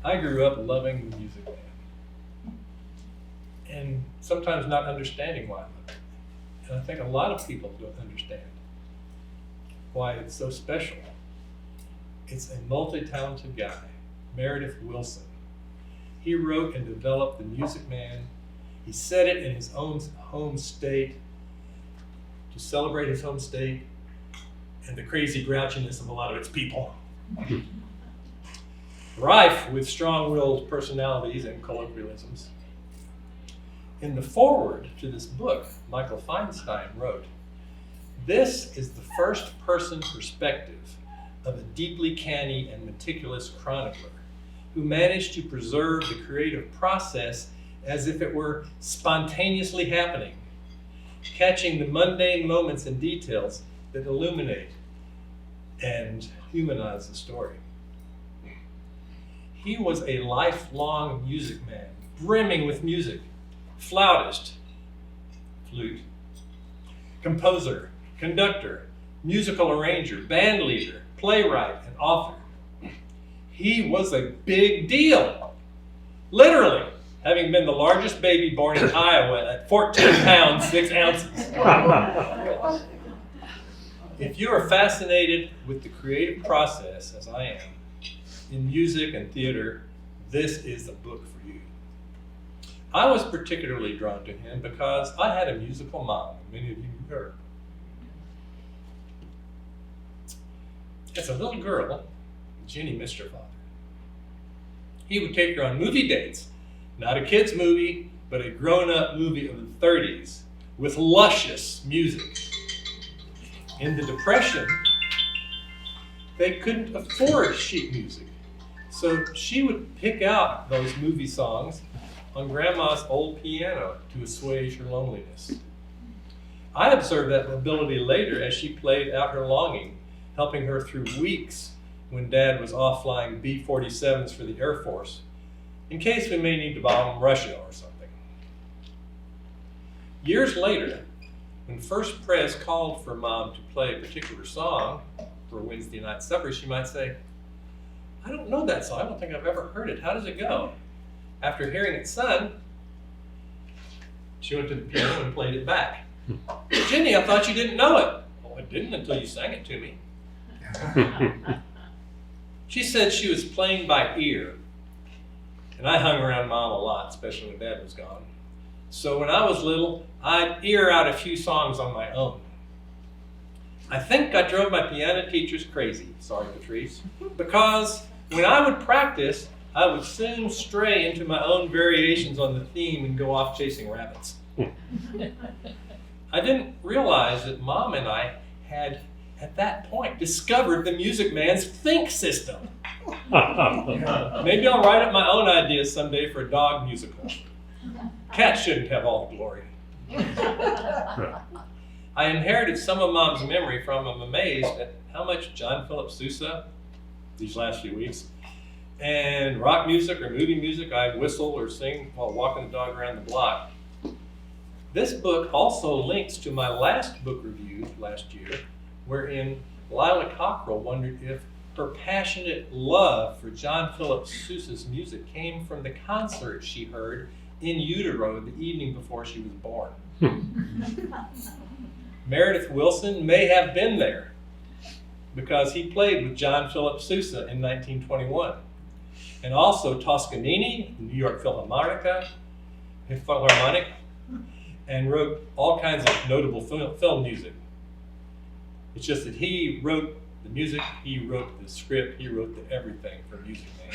I grew up loving the Music Man, and sometimes not understanding why I love it. And I think a lot of people don't understand why it's so special. It's a multi-talented guy, Meredith Willson. He wrote and developed the Music Man. He set it in his own home state to celebrate his home state and the crazy grouchiness of a lot of its people. Rife with strong-willed personalities and colloquialisms. In the foreword to this book, Michael Feinstein wrote, "This is the first-person perspective of a deeply canny and meticulous chronicler who managed to preserve the creative process as if it were spontaneously happening, catching the mundane moments and details that illuminate and humanize the story." He was a lifelong music man, brimming with music, flautist, flute, composer, conductor, musical arranger, band leader, playwright, and author. He was a big deal, literally, having been the largest baby born in Iowa at 14 pounds, 6 ounces. If you are fascinated with the creative process, as I am, in music and theater, this is the book for you. I was particularly drawn to him because I had a musical mom, many of you heard. As a little girl, Jenny missed her father. He would take her on movie dates, not a kid's movie, but a grown-up movie of the 30s with luscious music. In the Depression, they couldn't afford sheet music, so she would pick out those movie songs on Grandma's old piano to assuage her loneliness. I observed that ability later as she played out her longing, helping her through weeks when Dad was off flying B-47s for the Air Force, in case we may need to bomb Russia or something. Years later, when First Pres called for Mom to play a particular song for Wednesday night supper, she might say, "I don't know that song. I don't think I've ever heard it. How does it go?" After hearing it sung, she went to the piano and played it back. "Jenny, I thought you didn't know it." "Well, I didn't until you sang it to me." She said she was playing by ear, and I hung around Mom a lot, especially when Dad was gone. So when I was little, I'd ear out a few songs on my own. I think I drove my piano teachers crazy, sorry Patrice, because when I would practice, I would soon stray into my own variations on the theme and go off chasing rabbits. I didn't realize that Mom and I had, at that point, discovered the Music Man's think system. Maybe I'll write up my own ideas someday for a dog musical. Cats shouldn't have all the glory. I inherited some of Mom's memory from. I'm amazed at how much John Philip Sousa, these last few weeks, and rock music or movie music I whistle or sing while walking the dog around the block. This book also links to my last book review last year, wherein Lila Cockrell wondered if her passionate love for John Philip Sousa's music came from the concert she heard in utero the evening before she was born. Meredith Willson may have been there because he played with John Philip Sousa in 1921. And also Toscanini, New York Philharmonic, and wrote all kinds of notable film music. It's just that he wrote the music, he wrote the script, he wrote the everything for Music Man.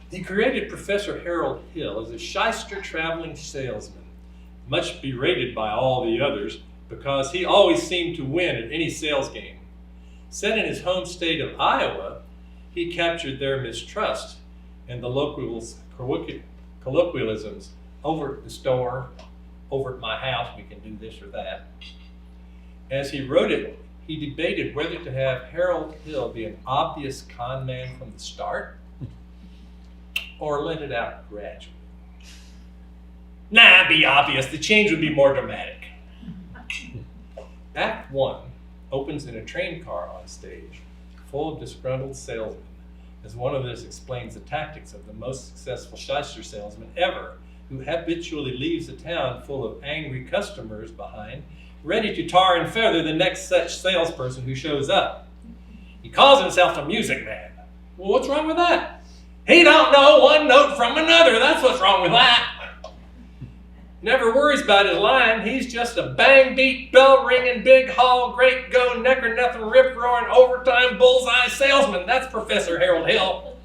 He created Professor Harold Hill as a shyster traveling salesman, much berated by all the others because he always seemed to win at any sales game. Set in his home state of Iowa, he captured their mistrust and the locals' colloquialisms. Over at the store, over at my house, we can do this or that. As he wrote it, he debated whether to have Harold Hill be an obvious con man from the start or let it out gradually. Nah, be obvious. The change would be more dramatic. Act 1 opens in a train car on stage, full of disgruntled salesmen, as one of this explains the tactics of the most successful shyster salesman ever, who habitually leaves a town full of angry customers behind, ready to tar and feather the next such salesperson who shows up. He calls himself a music man. Well, what's wrong with that? He don't know one note from another. That's what's wrong with that. Never worries about his line. He's just a bang-beat, bell-ringing, big-haul, great-go, neck-or-nothing, rip-roaring, overtime, bullseye salesman. That's Professor Harold Hill,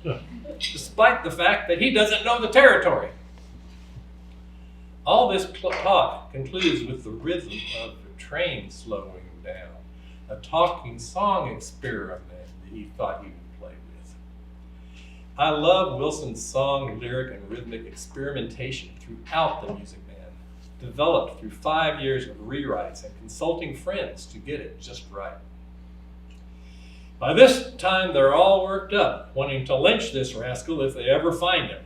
despite the fact that he doesn't know the territory. All this talk concludes with the rhythm of the train slowing down, a talking song experiment that he thought he would play with. I love Wilson's song, lyric, and rhythmic experimentation throughout the Music Man, developed through 5 years of rewrites and consulting friends to get it just right. By this time, they're all worked up, wanting to lynch this rascal if they ever find him.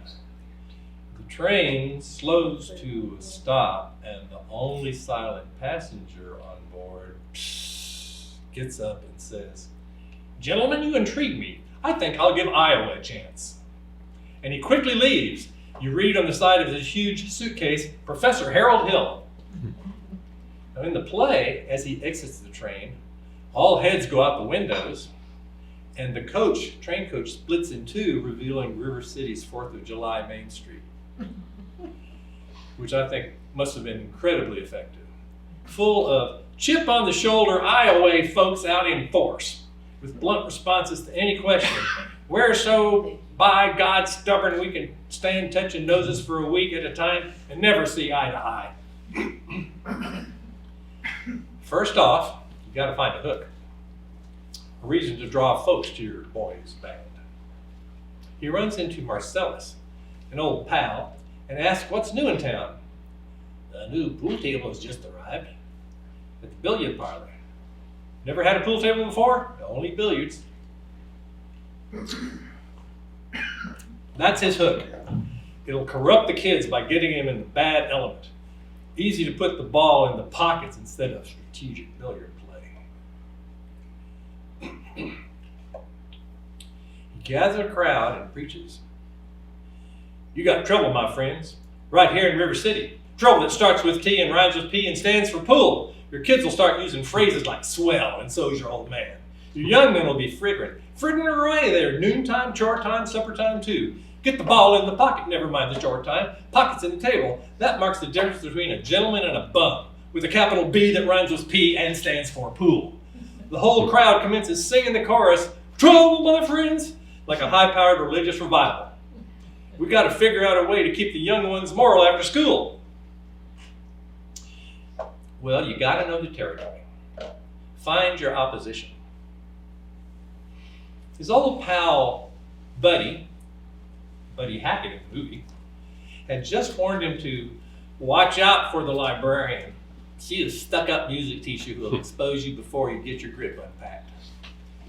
The train slows to a stop, and the only silent passenger on board gets up and says, "Gentlemen, you intrigue me. I think I'll give Iowa a chance." And he quickly leaves. You read on the side of his huge suitcase, Professor Harold Hill. Now in the play, as he exits the train, all heads go out the windows, and the train coach splits in two, revealing River City's 4th of July Main Street, which I think must have been incredibly effective. Full of chip on the shoulder Iowa folks out in force, with blunt responses to any question. We're so, by God, stubborn we can stand touching noses for a week at a time and never see eye to eye. First off, you got to find a hook, a reason to draw folks to your boy's band. He runs into Marcellus, an old pal, and asks what's new in town. "The new pool table has just arrived at the billiard parlor." "Never had a pool table before?" "Only billiards." That's his hook. It'll corrupt the kids by getting him in the bad element. Easy to put the ball in the pockets instead of strategic billiard play. He gathers a crowd and preaches. "You got trouble, my friends, right here in River City. Trouble that starts with T and rhymes with P and stands for pool. Your kids will start using phrases like swell, and so's your old man. Your young men will be frittering away there, noontime, chore time, supper time too. Get the ball in the pocket, never mind the chore time. Pockets in the table. That marks the difference between a gentleman and a bum, with a capital B that rhymes with P and stands for pool." The whole crowd commences singing the chorus, "Trouble, my friends," like a high-powered religious revival. We got to figure out a way to keep the young ones moral after school. Well, you got to know the territory. Find your opposition. His old pal, Buddy Hackett in the movie, had just warned him to watch out for the librarian. She is a stuck-up music teacher who will expose you before you get your grip unpacked.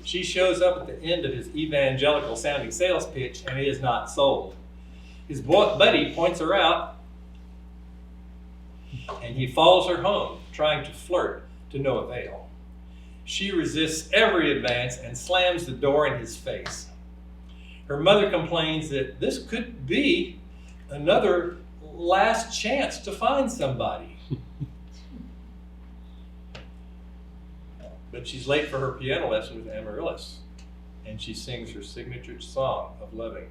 She shows up at the end of his evangelical-sounding sales pitch and is not sold. His buddy points her out, and he follows her home, trying to flirt to no avail. She resists every advance and slams the door in his face. Her mother complains that this could be another last chance to find somebody. But she's late for her piano lesson with Amaryllis, and she sings her signature song of loving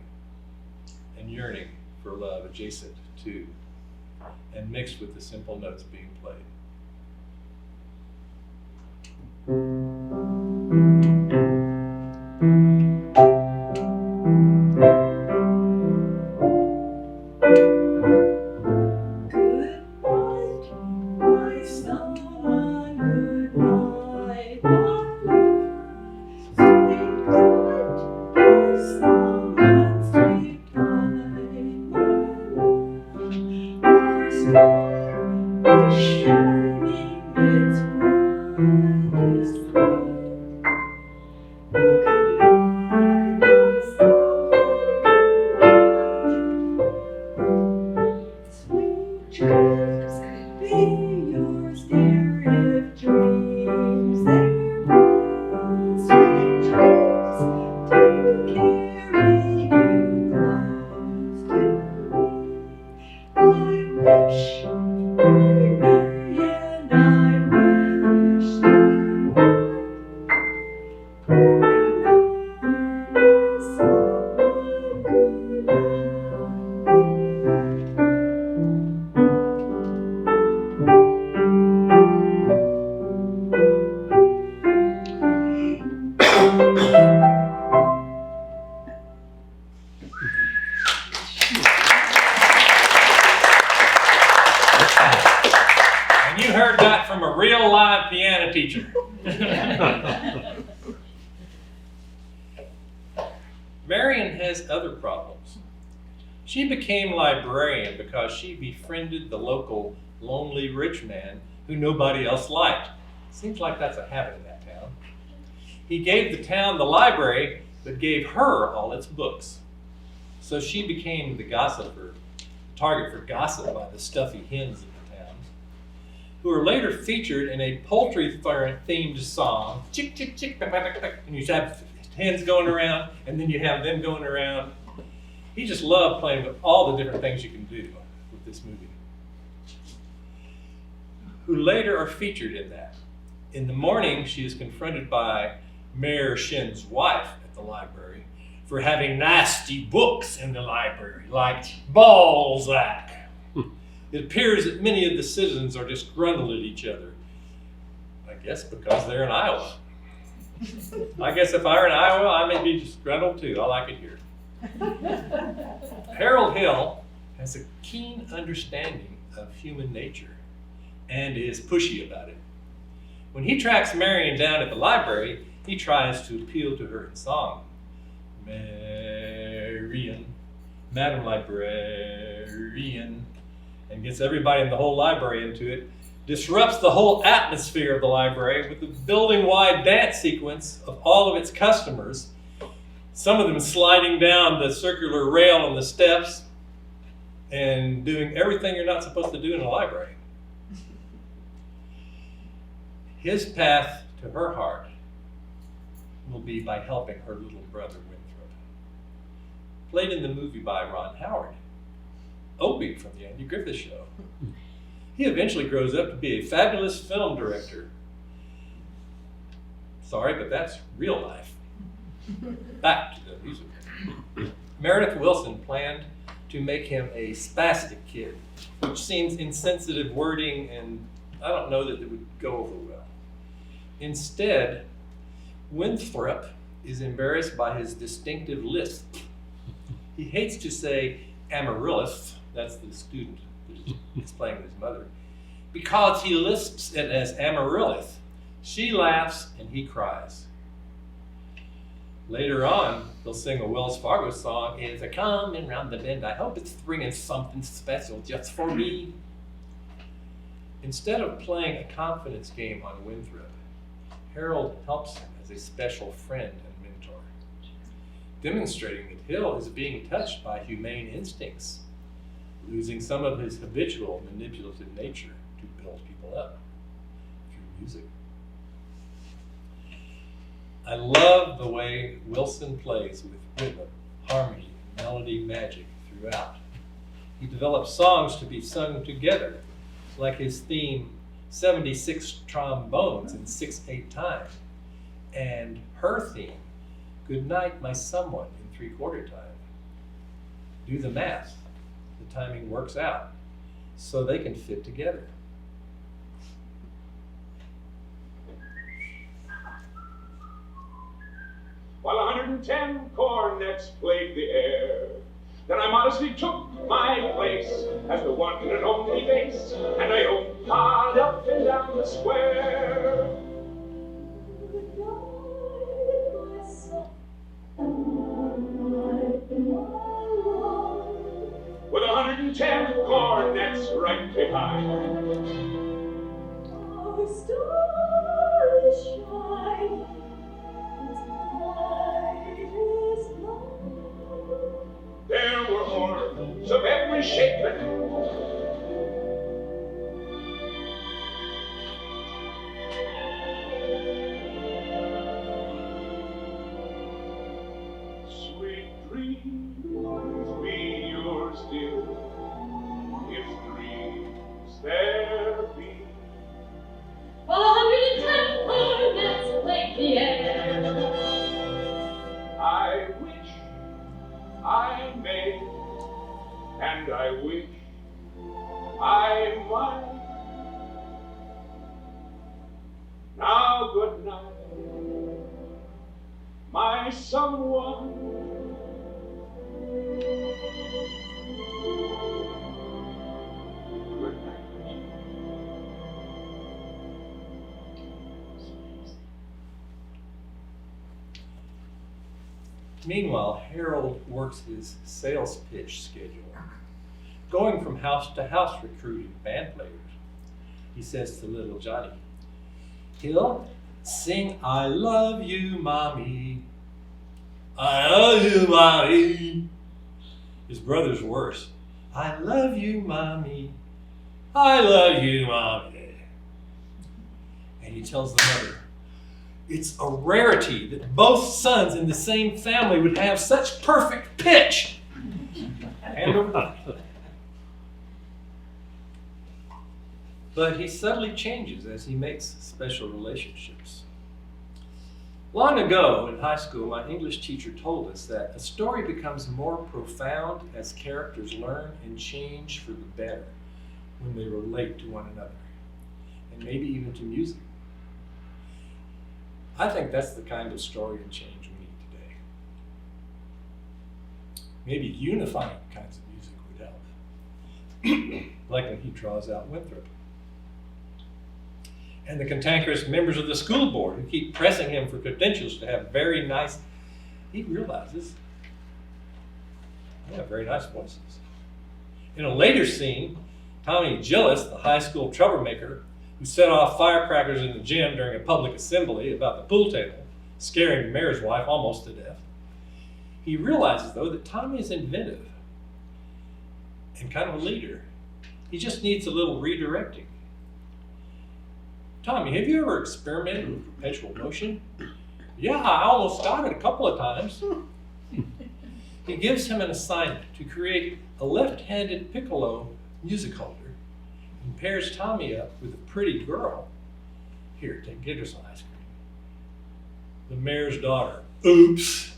and yearning for love adjacent to and mixed with the simple notes being played. Dreams, sweet dreams to carry real live piano teacher. Marion has other problems. She became librarian because she befriended the local lonely rich man who nobody else liked. Seems like that's a habit in that town. He gave the town the library, but gave her all its books. So she became the target for gossip by the stuffy hens of the town, who were later featured in a poultry-themed song, chick, chick, chick, and you have hens going around, and then you have them going around. He just loved playing with all the different things you can do with this movie, who later are featured in that. In the morning, she is confronted by Mayor Shin's wife at the library for having nasty books in the library, like Balzac. It appears that many of the citizens are disgruntled at each other. I guess because they're in Iowa. I guess if I were in Iowa, I may be disgruntled too. I like it here. Harold Hill has a keen understanding of human nature and is pushy about it. When he tracks Marion down at the library, he tries to appeal to her in song. Marion, Madam Librarian, and gets everybody in the whole library into it, disrupts the whole atmosphere of the library with the building-wide dance sequence of all of its customers, some of them sliding down the circular rail on the steps and doing everything you're not supposed to do in a library. His path to her heart will be by helping her little brother Winthrop. Played in the movie by Ron Howard, Opie from the Andy Griffith Show. He eventually grows up to be a fabulous film director. Sorry, but that's real life. Back to the music. Meredith Willson planned to make him a spastic kid, which seems insensitive wording, and I don't know that it would go over well. Instead, Winthrop is embarrassed by his distinctive lisp. He hates to say Amaryllis, that's the student that is playing with his mother, because he lisps it as Amaryllis. She laughs and he cries. Later on, he'll sing a Wells Fargo song, "It's a coming round the bend, I hope it's bringing something special just for me." Instead of playing a confidence game on Winthrop, Harold helps him as a special friend and mentor, demonstrating that Hill is being touched by humane instincts, losing some of his habitual manipulative nature to build people up through music. I love the way Wilson plays with rhythm, harmony, melody, magic throughout. He develops songs to be sung together, like his theme, 76 trombones in 6/8 time, and her theme, Good Night, My Someone, in 3/4 time. Do the math. The timing works out so they can fit together. While 110 cornets played the air, then I modestly took my place as the one and only bass, and I opened up and down the square. With 110 cornets right behind. Our star is shining, its light is light. There were horns of every shape and sweet dreams be yours, dear, if dreams there be. While 110 cornets played the air, I wish I may, and I wish I might. Now good night, my someone. Good night. Meanwhile, Harold works his sales pitch schedule, going from house to house recruiting band players. He says to little Johnny, "Hill, sing 'I love you, Mommy. I love you, Mommy.'" His brother's worse. "I love you, Mommy. I love you, Mommy." And he tells the mother, it's a rarity that both sons in the same family would have such perfect pitch. But he subtly changes as he makes special relationships. Long ago in high school, my English teacher told us that a story becomes more profound as characters learn and change for the better when they relate to one another, and maybe even to music. I think that's the kind of story and change we need today. Maybe unifying kinds of music would help, like when he draws out Winthrop. And the cantankerous members of the school board who keep pressing him for credentials to have very nice, he realizes they have very nice voices. In a later scene, Tommy Gillis, the high school troublemaker who set off firecrackers in the gym during a public assembly about the pool table, scaring the mayor's wife almost to death, he realizes, though, that Tommy is inventive and kind of a leader. He just needs a little redirecting. "Tommy, have you ever experimented with perpetual motion?" "Yeah, I almost got it a couple of times." He gives him an assignment to create a left-handed piccolo music holder and pairs Tommy up with a pretty girl. "Here, get her some ice cream." The mayor's daughter. Oops.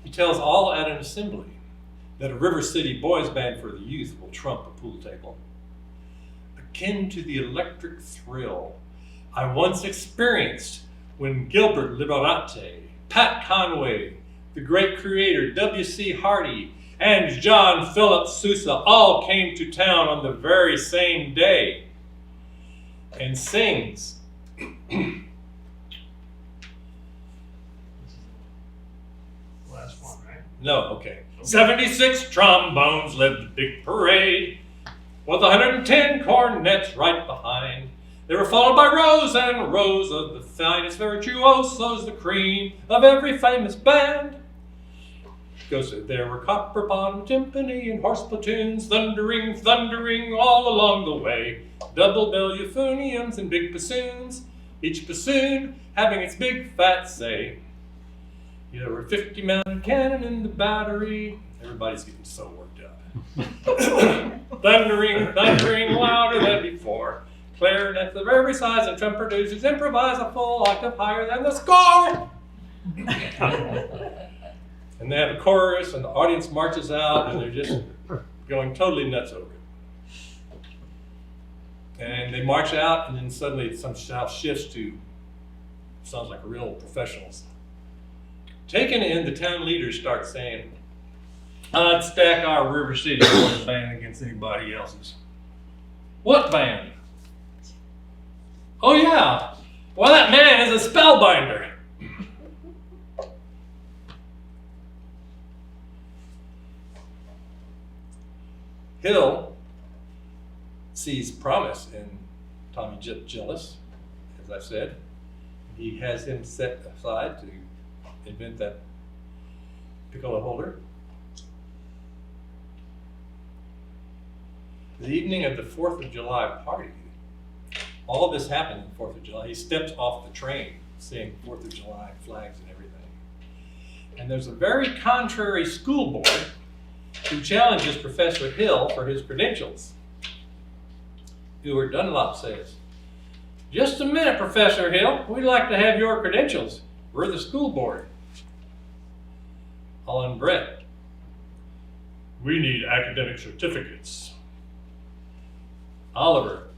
He tells all at an assembly that a River City boys band for the youth will trump a pool table. "Akin to the electric thrill I once experienced when Gilbert Liberate, Pat Conway, the great creator W.C. Hardy, and John Philip Sousa all came to town on the very same day." And sings. Last one, right? No, okay. 76 trombones led the big parade, with 110 cornets right behind. They were followed by rows and rows of the finest virtuosos, the cream of every famous band. Goes to, there were copper bottom, timpani, and horse platoons, thundering, thundering all along the way. Double bell euphoniums and big bassoons, each bassoon having its big fat say. There were 50 mounted cannon in the battery. Everybody's getting so worked up. Thundering, thundering louder than before. Clarinets of every size and trumpeters improvise a full octave higher than the score. And they have a chorus, and the audience marches out, and they're just going totally nuts over it. And they march out, and then suddenly some house shifts to, sounds like real professionals. Taken in, the town leaders start saying, "I'd stack our River City boys band against anybody else's." "What band?" "Oh yeah, well that man is a spellbinder." Hill sees promise in Tommy Gillis, as I said. He has him set aside to invent that piccolo holder. The evening of the 4th of July party, all of this happened on the 4th of July. He steps off the train seeing 4th of July flags and everything. And there's a very contrary school board who challenges Professor Hill for his credentials. Ewart Dunlop says, "Just a minute, Professor Hill. We'd like to have your credentials. We're the school board." Olin Brett, "We need academic certificates." Oliver,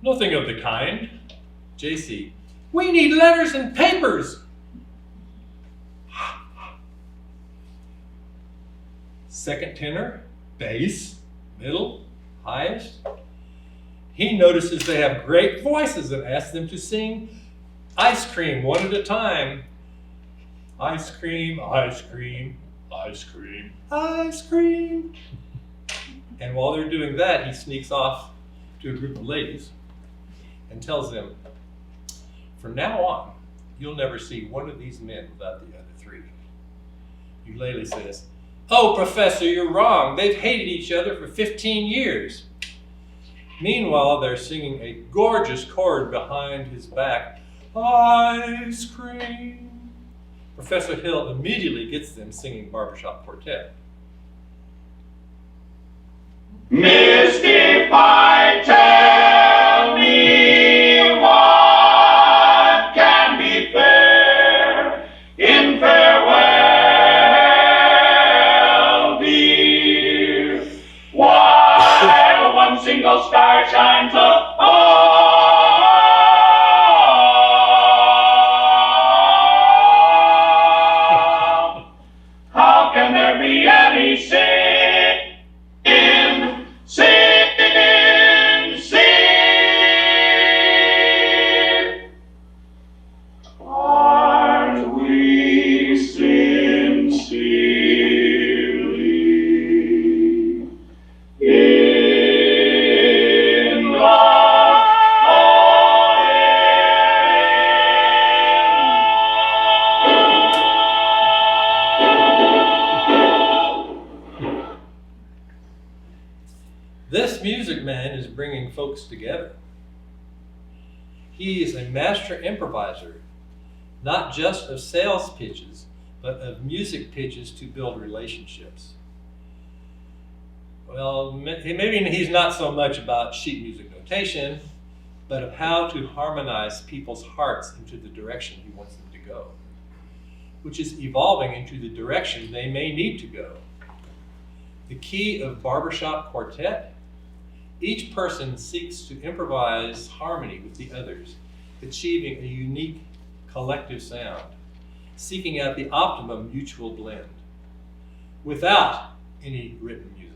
"Nothing of the kind." JC, "We need letters and papers." Second tenor, bass, middle, highest. He notices they have great voices and asks them to sing Ice cream, one at a time. Ice cream, ice cream, ice cream, ice cream. And while they're doing that, he sneaks off to a group of ladies and tells them, from now on, you'll never see one of these men without the other three. Eulalie says, oh, Professor, you're wrong. They've hated each other for 15 years. Meanwhile, they're singing a gorgeous chord behind his back, ice cream. Professor Hill immediately gets them singing Barbershop Quartet. Mystified, tell me what can be fair in farewell, dear, while one single star shines above. How can there be any sin, sin? Aren't we sincerely in love? This music man is bringing folks together. He is a master improviser, not just of sales pitches, but of music pitches to build relationships. Well, maybe he's not so much about sheet music notation, but of how to harmonize people's hearts into the direction he wants them to go, which is evolving into the direction they may need to go. The key of Barbershop Quartet: each person seeks to improvise harmony with the others, achieving a unique collective sound, seeking out the optimum mutual blend, without any written music.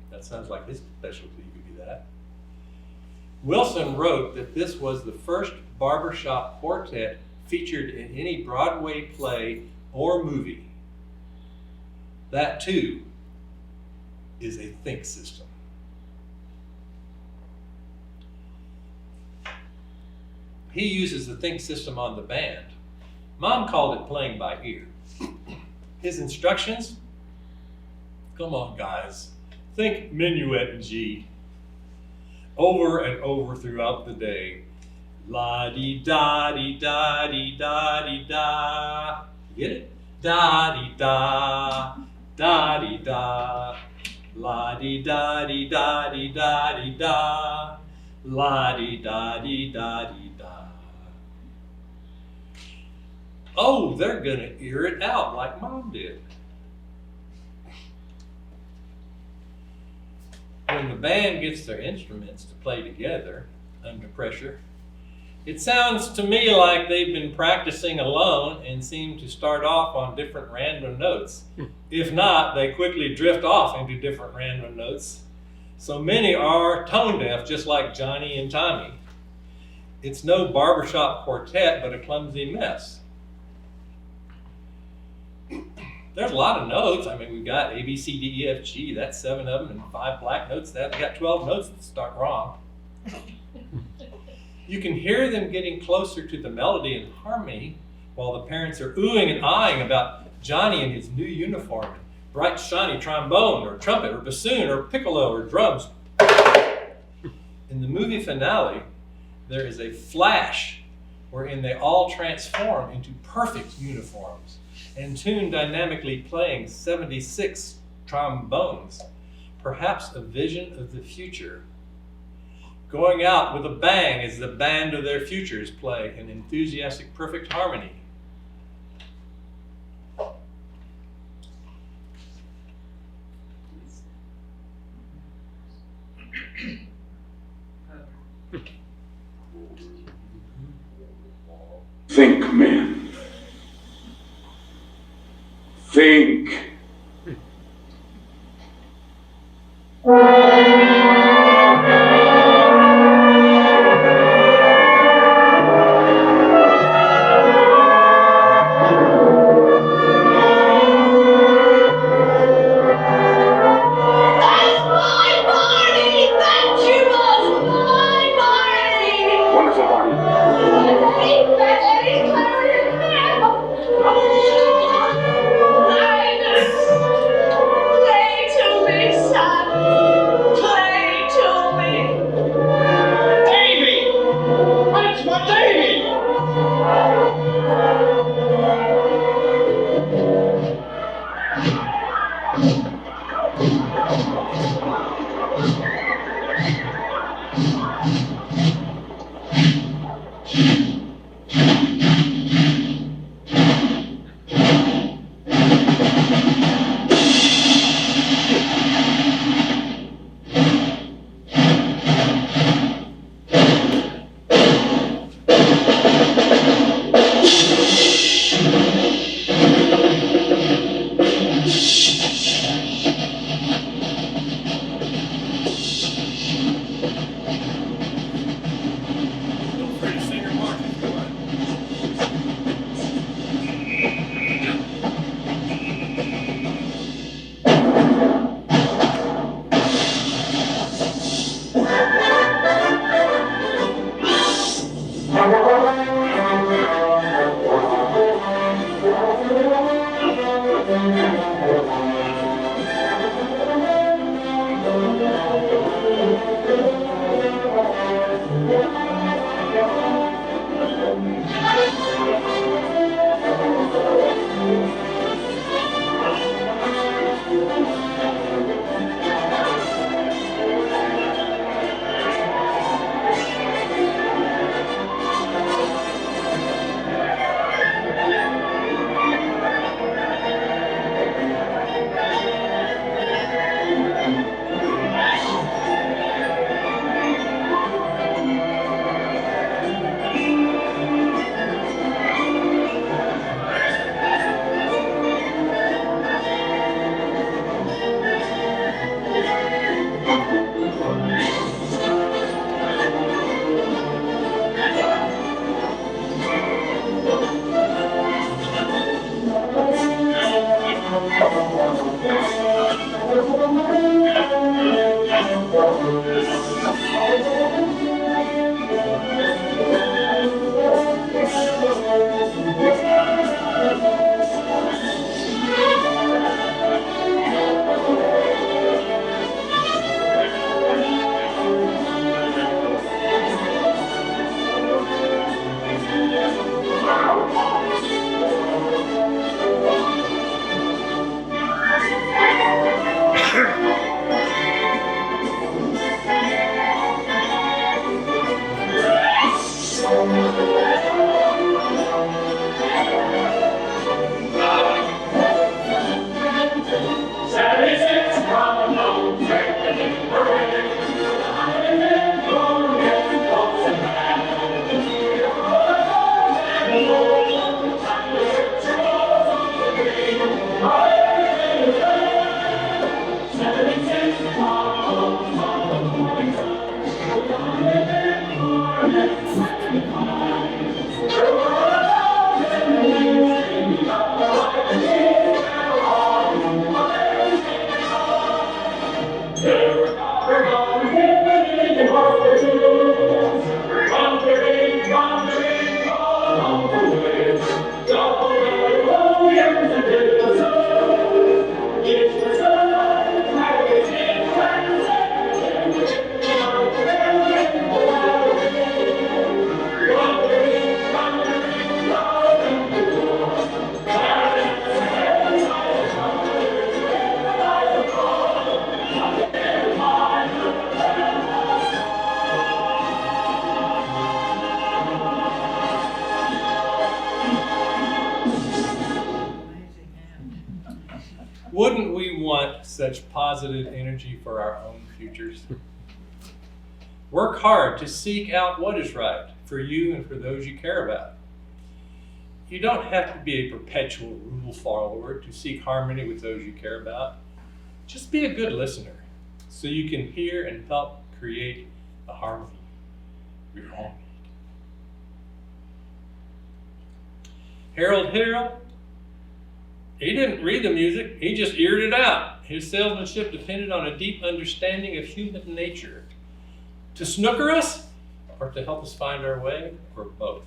That sounds like his specialty could be that. Wilson wrote that this was the first barbershop quartet featured in any Broadway play or movie. That too is a think system. He uses the think system on the band. Mom called it playing by ear. His instructions? Come on, guys. Think minuet in G. Over and over throughout the day. La-dee-da-dee-da-dee-da-dee-da. Get it? Da-dee-da, da-dee-da. La-dee-da-dee-da-dee-da-dee-da. La-dee-da-dee-da-dee-da. Oh, they're gonna ear it out like Mom did. When the band gets their instruments to play together under pressure, it sounds to me like they've been practicing alone and seem to start off on different random notes. If not, they quickly drift off into different random notes. So many are tone deaf, just like Johnny and Tommy. It's no barbershop quartet, but a clumsy mess. There's a lot of notes. I mean, we've got A, B, C, D, E, F, G. That's 7 of them, and 5 black notes. We got 12 notes that start wrong. You can hear them getting closer to the melody and harmony while the parents are oohing and eyeing about Johnny in his new uniform, bright shiny trombone or trumpet or bassoon or piccolo or drums. In the movie finale, there is a flash wherein they all transform into perfect uniforms and tune dynamically playing 76 trombones, perhaps a vision of the future. Going out with a bang as the band of their futures play in enthusiastic perfect harmony. Think, men. Think. Wouldn't we want such positive energy for our own futures? Work hard to seek out what is right for you and for those you care about. You don't have to be a perpetual rule follower to seek harmony with those you care about. Just be a good listener so you can hear and help create the harmony we all need. Harold, he didn't read the music, he just eared it out. His salesmanship depended on a deep understanding of human nature. To snooker us, or to help us find our way, or both.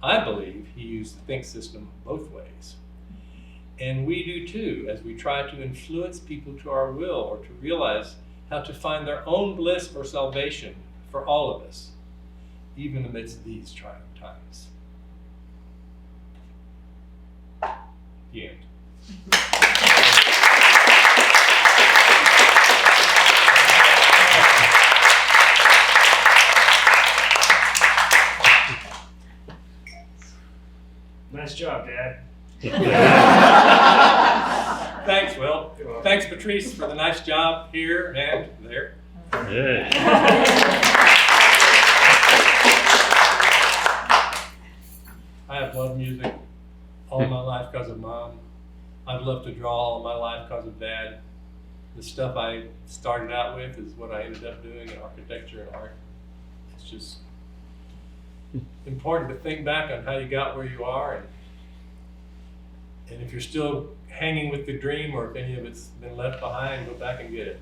I believe he used the think system both ways. And we do too, as we try to influence people to our will or to realize how to find their own bliss or salvation for all of us, even amidst these trying times. The end. Nice job, Dad. Thanks, Will. Thanks, Patrice, for the nice job here and there. Yeah. I have loved music all my life because of Mom. I've loved to draw all my life because of Dad. The stuff I started out with is what I ended up doing in architecture and art. It's just important to think back on how you got where you are, and if you're still hanging with the dream or if any of it's been left behind, go back and get it.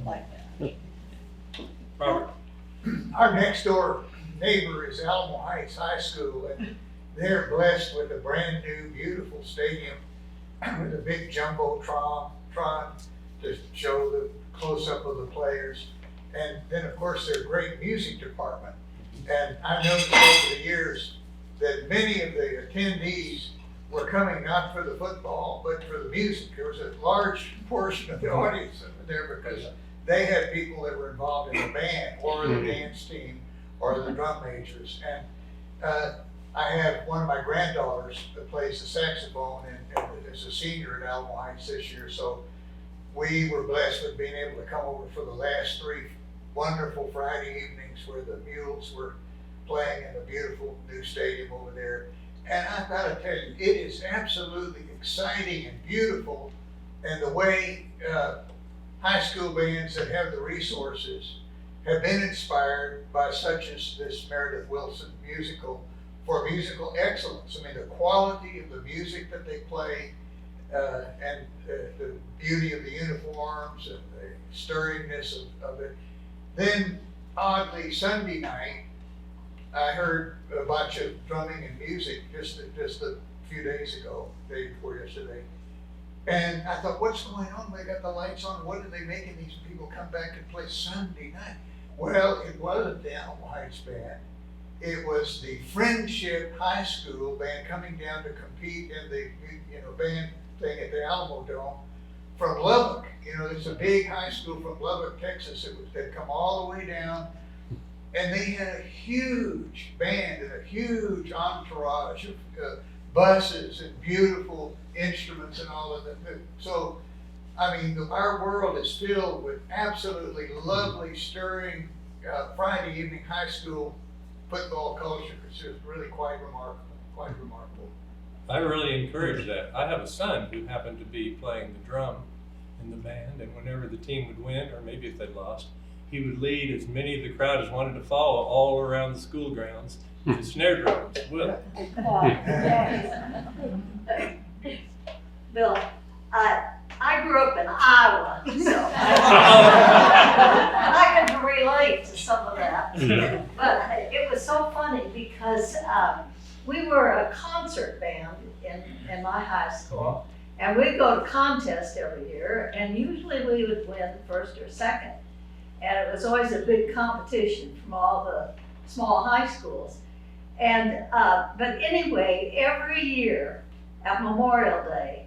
Like that. Robert. Our next door neighbor is Alamo Heights High School, and they're blessed with a brand new, beautiful stadium with a big jumbotron to show the close-up of the players. And then, of course, their great music department. And I've noticed over the years that many of the attendees were coming not for the football, but for the music. There was a large portion of the audience that were there because they had people that were involved in the band or the dance team or the drum majors. And I have one of my granddaughters that plays the saxophone and is a senior at Alamo Heights this year. So we were blessed with being able to come over for the last 3 wonderful Friday evenings where the Mules were playing in the beautiful new stadium over there. And I've got to tell you, it is absolutely exciting and beautiful. And the way high school bands that have the resources have been inspired by such as this Meredith Willson musical for musical excellence. I mean, the quality of the music that they play and the beauty of the uniforms and the stirringness of it. Then, oddly, Sunday night, I heard a bunch of drumming and music just a few days ago, day before yesterday. And I thought, what's going on? They got the lights on. What are they making these people come back and play Sunday night? Well, it wasn't the Alamo Heights band. It was the Friendship High School band coming down to compete in the band thing at the Alamo Dome from Lubbock. It's a big high school from Lubbock, Texas. They'd come all the way down, and they had a huge band and a huge entourage of buses and beautiful instruments and all of that. So, I mean, our world is filled with absolutely lovely, stirring Friday evening high school football culture. It's just really quite remarkable. I really encourage that. I have a son who happened to be playing the drum in the band, and whenever the team would win, or maybe if they lost, he would lead as many of the crowd as wanted to follow all around the school grounds to snare drums. Will. Bill, I grew up in Iowa, so I can relate to some of that. But it was so funny because we were a concert band in my high school, and we'd go to contests every year, and usually we would win first or second. And it was always a big competition from all the small high schools. And but anyway, every year at Memorial Day,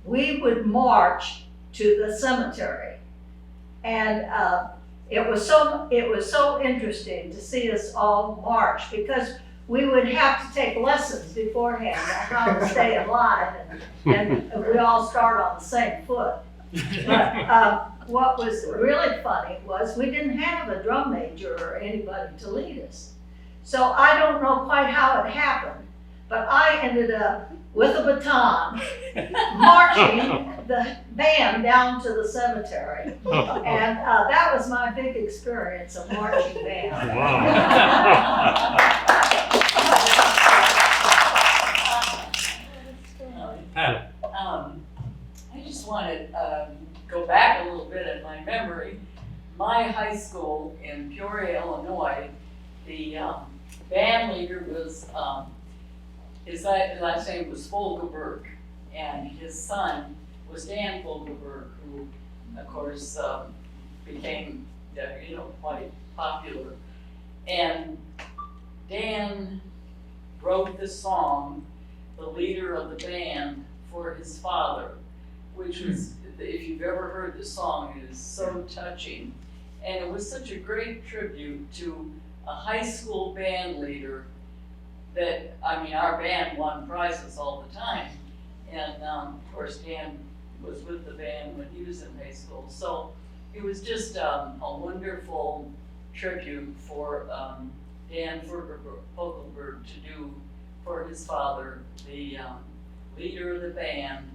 we would march to the cemetery, and it was so interesting to see us all march because we would have to take lessons beforehand on how to stay alive, and we all start on the same foot. But what was really funny was we didn't have a drum major or anybody to lead us. So I don't know quite how it happened, but I ended up with a baton marching the band down to the cemetery. And that was my big experience of marching band. Pat. I just want to go back a little bit in my memory. My high school in Peoria, Illinois, the band leader was, his last name was Fogelberg, and his son was Dan Fogelberg, who, of course, became, quite popular. And Dan wrote the song, The Leader of the Band, for his father, which was, if you've ever heard the song, it is so touching. And it was such a great tribute to a high school band leader that, our band won prizes all the time. And of course, Dan was with the band when he was in high school. So it was just a wonderful tribute for Dan Fogelberg to do for his father, the leader of the band,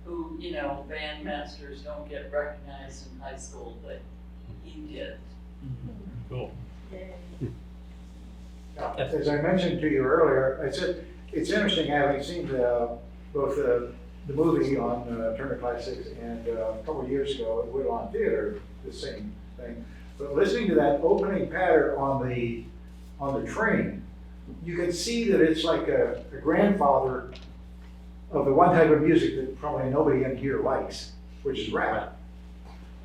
who, bandmasters don't get recognized in high school, but he did. Cool. As I mentioned to you earlier, I said, it's interesting having seen both the movie on Turner Classics and a couple of years ago at Woodlawn Theater, the same thing. But listening to that opening pattern on the train, you can see that it's like a grandfather of the one type of music that probably nobody in here likes, which is rap.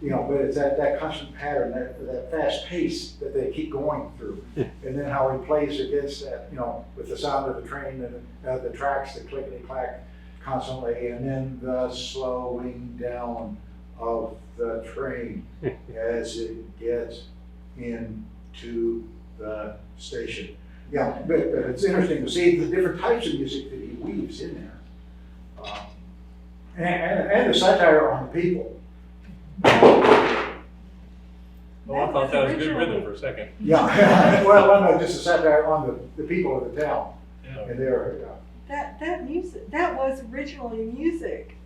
But it's that constant pattern, that fast pace that they keep going through. And then how he plays against that, with the sound of the train and the tracks, the clickety-clack constantly, and then the slowing down of the train as it gets into the station. Yeah, but it's interesting to see the different types of music that he weaves in there. And the satire on the people. Oh, I thought that was good rhythm for a second. Yeah, well, no, just a satire on the people of the town. Yeah. And they're, That music, that was originally music,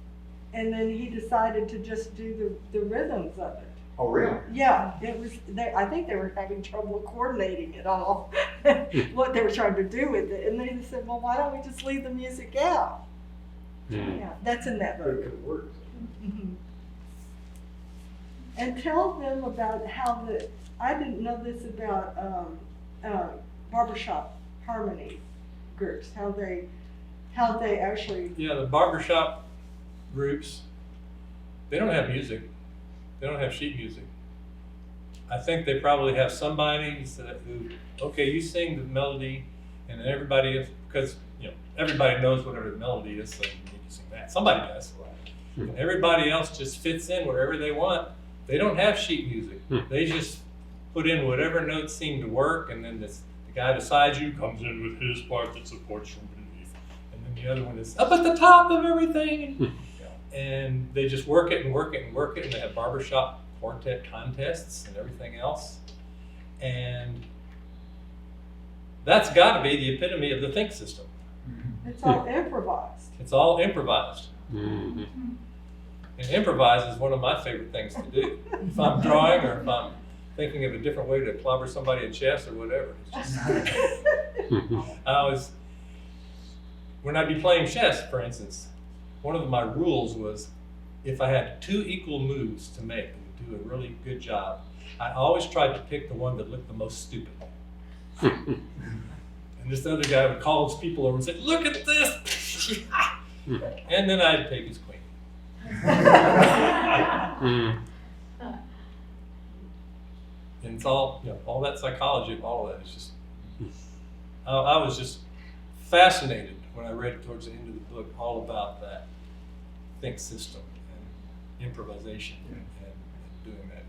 and then he decided to just do the rhythms of it. oh, really? Yeah, it was. I think they were having trouble coordinating it all, what they were trying to do with it, and they just said, "Well, why don't we just leave the music out?" Yeah, that's in that But it book. could work. Mhm. And tell them about how I didn't know this about barbershop harmony groups, how they actually. Yeah, the barbershop groups, they don't have music. They don't have sheet music. I think they probably have somebody who, okay, you sing the melody, and then everybody, because everybody knows whatever the melody is, so you need to sing that. Somebody does. And everybody else just fits in wherever they want. They don't have sheet music. They just put in whatever notes seem to work, and then the guy beside you comes in with his part that supports from beneath, and then the other one is up at the top of everything. And they just work it and work it and work it, and they have barbershop quartet contests and everything else. And that's got to be the epitome of the think system. It's all improvised. It's all improvised. And improvise is one of my favorite things to do. If I'm drawing or if I'm thinking of a different way to clobber somebody in chess or whatever. It's just, when I'd be playing chess, for instance, one of my rules was if I had 2 equal moves to make and do a really good job, I always tried to pick the one that looked the most stupid. And this other guy would call his people over and say, "Look at this!" And then I'd take his queen. And it's all, all that psychology of all of that is just, I was just fascinated when I read towards the end of the book all about that think system and improvisation and doing that.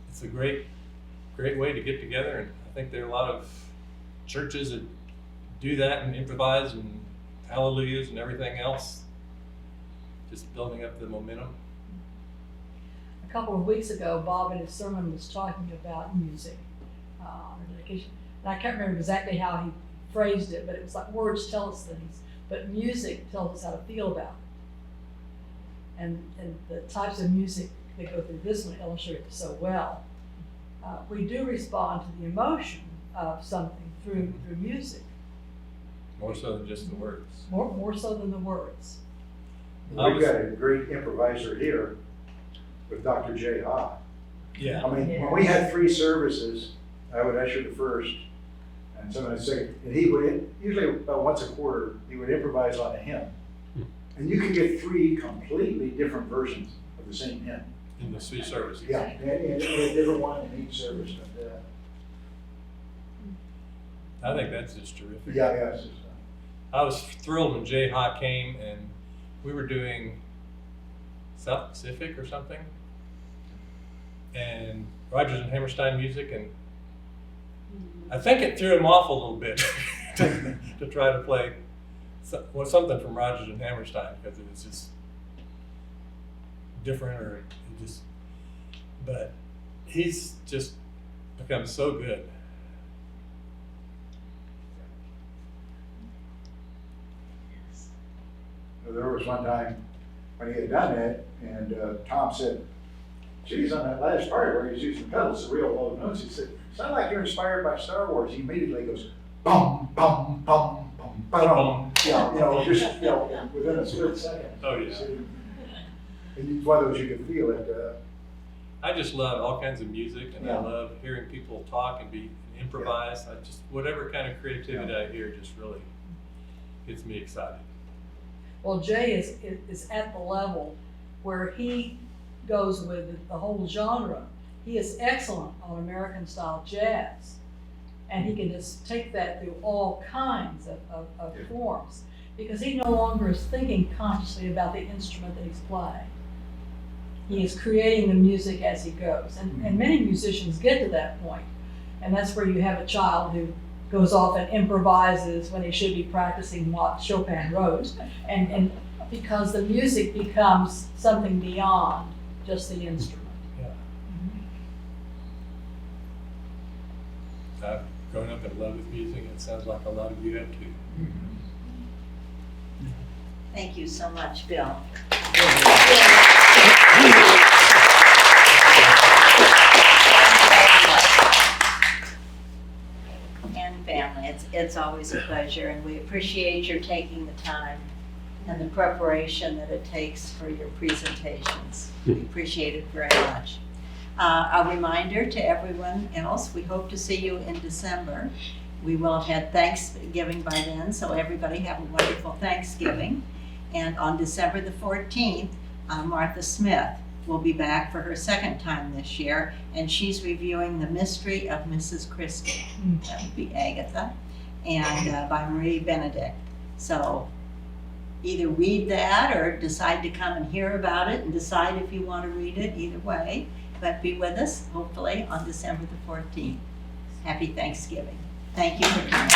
It's a great way to get together, and I think there are a lot of churches that do that and improvise and hallelujahs and everything else, just building up the momentum. A couple of weeks ago, Bob in his sermon was talking about music, or dedication. And I can't remember exactly how he phrased it, but it was like words tell us things, but music tells us how to feel about it. And the types of music that go through this one illustrate it so well. We do respond to the emotion of something through music, More so than just the words. more so than the words. We've got a great improviser here with Dr. J. Ha. Yeah. I mean, when we had 3 services, I would usher the first, and someone would sing, and he would, usually about once a quarter, he would improvise on a hymn. And you could get 3 completely different versions of the same hymn. In the 3 services. Yeah, and a different one in each service. But, I think that's just terrific. yeah, it's just, I was thrilled when Jay Ha came and we were doing South Pacific or something, and Rodgers and Hammerstein music, and I think it threw him off a little bit to try to play something from Rodgers and Hammerstein, because it was just different, or it just, but he's just become so good. there was one time when he had done that, and Tom said, geez, on that last part where he's using pedals, the real low notes, he said, sound like you're inspired by Star Wars. He immediately goes, bum, bum, bum, bum, bum. Yeah, just, within a split second. Oh, yeah. And it's one of those you can feel it. I just love all kinds of music, and Yeah. I love hearing people talk and improvise. I just, whatever kind of creativity I hear just really gets me excited. Well, Jay is at the level where he goes with the whole genre. He is excellent on American style jazz, and he can just take that through all kinds of forms, because he no longer is thinking consciously about the instrument that he's playing. He is creating the music as he goes, and many musicians get to that point, and that's where you have a child who goes off and improvises when he should be practicing what Chopin wrote, and because the music becomes something beyond just the instrument. Yeah. I've grown up in love with music. It sounds like a lot of you have too. Thank you so much, Bill. And family, it's always a pleasure, and we appreciate your taking the time and the preparation that it takes for your presentations. We appreciate it very much. A reminder to everyone else, we hope to see you in December. We will have had Thanksgiving by then, so everybody have a wonderful Thanksgiving. And on December the 14th, Martha Smith will be back for her second time this year, and she's reviewing The Mystery of Mrs. Christie. That would be Agatha, and by Marie Benedict. So either read that or decide to come and hear about it and decide if you want to read it, either way. But be with us, hopefully, on December the 14th. Happy Thanksgiving. Thank you for coming.